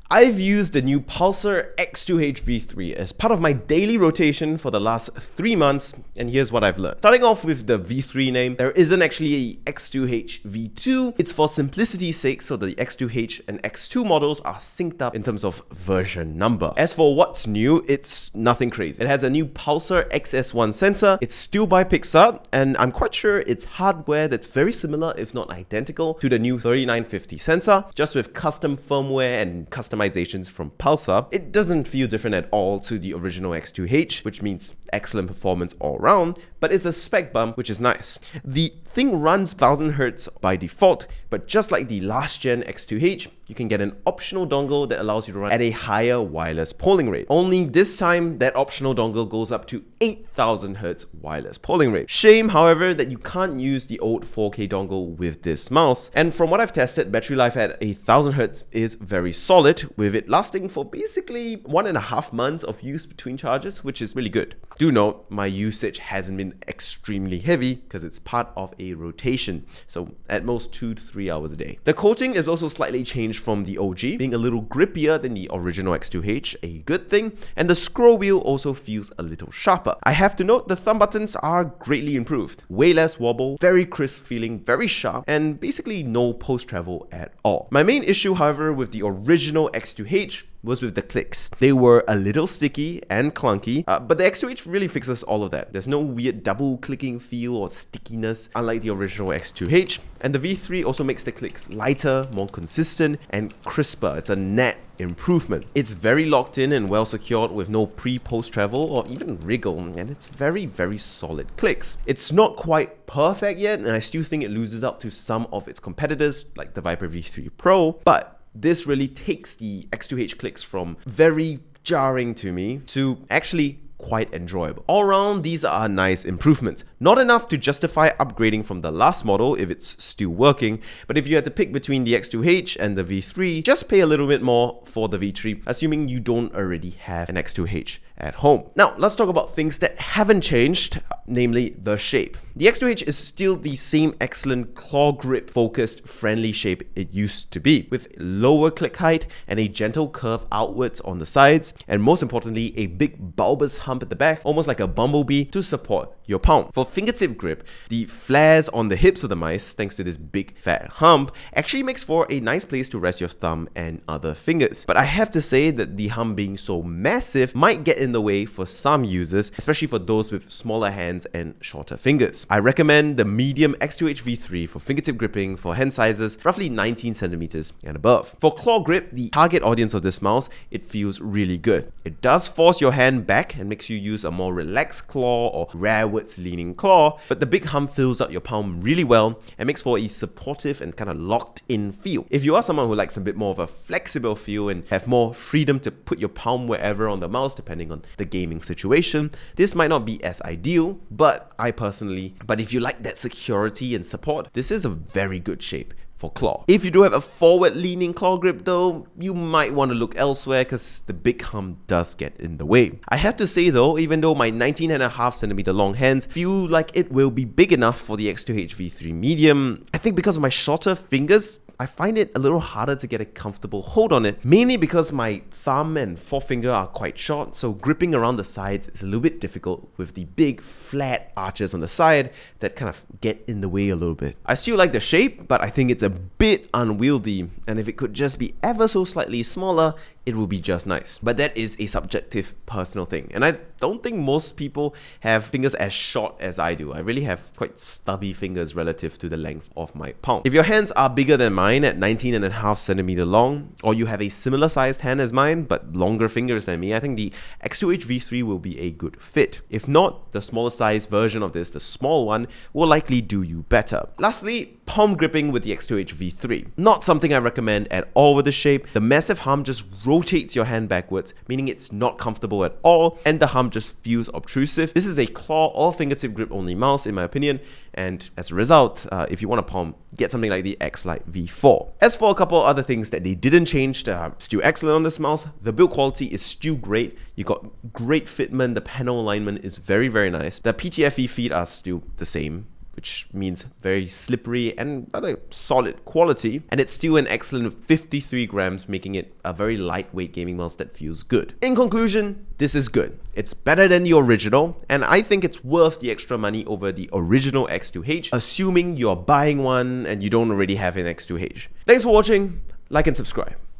I've used the new Pulsar X2H V3 as part of my daily rotation for the last 3 months, and here's what I've learned. Starting off with the V3 name, there isn't actually a X2H V2. It's for simplicity's sake, so the X2H and X2 models are synced up in terms of version number. As for what's new, it's nothing crazy. It has a new Pulsar XS1 sensor. It's still by Pulsar, and I'm quite sure it's hardware that's very similar, if not identical, to the new 3950 sensor, just with custom firmware and customizations from Pulsar. It doesn't feel different at all to the original X2H, which means excellent performance all around, but it's a spec bump, which is nice. The thing runs 1000 Hz by default, but just like the last gen X2H, you can get an optional dongle that allows you to run at a higher wireless polling rate. Only this time, that optional dongle goes up to 8000 Hz wireless polling rate. Shame, however, that you can't use the old 4K dongle with this mouse. And from what I've tested, battery life at 1000 Hz is very solid, with it lasting for basically 1.5 months of use between charges, which is really good. Do note, my usage hasn't been extremely heavy because it's part of a rotation, so at most 2 to 3 hours a day. The coating is also slightly changed from the OG, being a little grippier than the original X2H, a good thing, and the scroll wheel also feels a little sharper. I have to note the thumb buttons are greatly improved. Way less wobble, very crisp feeling, very sharp, and basically no post-travel at all. My main issue, however, with the original X2H was with the clicks. They were a little sticky and clunky, but the X2H really fixes all of that. There's no weird double clicking feel or stickiness, unlike the original X2H. And the V3 also makes the clicks lighter, more consistent, and crisper. It's a net improvement. It's very locked in and well secured with no pre-post travel or even wriggle, and it's very solid clicks. It's not quite perfect yet, and I still think it loses out to some of its competitors like the Viper V3 Pro, but this really takes the X2H clicks from very jarring to me to actually quite enjoyable. All around, these are nice improvements. Not enough to justify upgrading from the last model if it's still working, but if you had to pick between the X2H and the V3, just pay a little bit more for the V3, assuming you don't already have an X2H at home. Now, let's talk about things that haven't changed, namely the shape. The X2H is still the same excellent claw grip focused friendly shape it used to be, with lower click height and a gentle curve outwards on the sides, and most importantly, a big bulbous hump at the back, almost like a bumblebee, to support your palm. For fingertip grip, the flares on the hips of the mice, thanks to this big fat hump, actually makes for a nice place to rest your thumb and other fingers. But I have to say that the hump being so massive might get in the way for some users, especially for those with smaller hands and shorter fingers. I recommend the medium X2H V3 for fingertip gripping for hand sizes roughly 19 centimeters and above. For claw grip, the target audience of this mouse, it feels really good. It does force your hand back and makes you use a more relaxed claw or rearwards leaning claw, but the big hump fills out your palm really well and makes for a supportive and kind of locked in feel. If you are someone who likes a bit more of a flexible feel and have more freedom to put your palm wherever on the mouse depending on the gaming situation, this might not be as ideal, but if you like that security and support, this is a very good shape for claw. If you do have a forward-leaning claw grip though, you might want to look elsewhere because the big hump does get in the way. I have to say though, even though my 19.5cm long hands feel like it will be big enough for the X2H V3 medium, I think because of my shorter fingers, I find it a little harder to get a comfortable hold on it, mainly because my thumb and forefinger are quite short, so gripping around the sides is a little bit difficult with the big flat arches on the side that kind of get in the way a little bit. I still like the shape, but I think it's a bit unwieldy, and if it could just be ever so slightly smaller, it will be just nice. But that is a subjective personal thing, and I don't think most people have fingers as short as I do. I really have quite stubby fingers relative to the length of my palm. If your hands are bigger than mine at 19.5cm long, or you have a similar sized hand as mine but longer fingers than me, I think the X2H V3 will be a good fit. If not, the smaller size version of this, the small one, will likely do you better. Lastly, palm gripping with the X2H V3. Not something I recommend at all with the shape. The massive hump just rotates your hand backwards, meaning it's not comfortable at all, and the hump just feels obtrusive. This is a claw or fingertip grip only mouse in my opinion, and as a result, if you want a palm, get something like the X-Lite V4. As for a couple other things that they didn't change that are still excellent on this mouse, the build quality is still great. You got great fitment, the panel alignment is very nice. The PTFE feet are still the same which means very slippery and rather solid quality, and it's still an excellent 53 grams, making it a very lightweight gaming mouse that feels good. In conclusion, this is good. It's better than the original, and I think it's worth the extra money over the original X2H, assuming you're buying one and you don't already have an X2H. Thanks for watching, like and subscribe.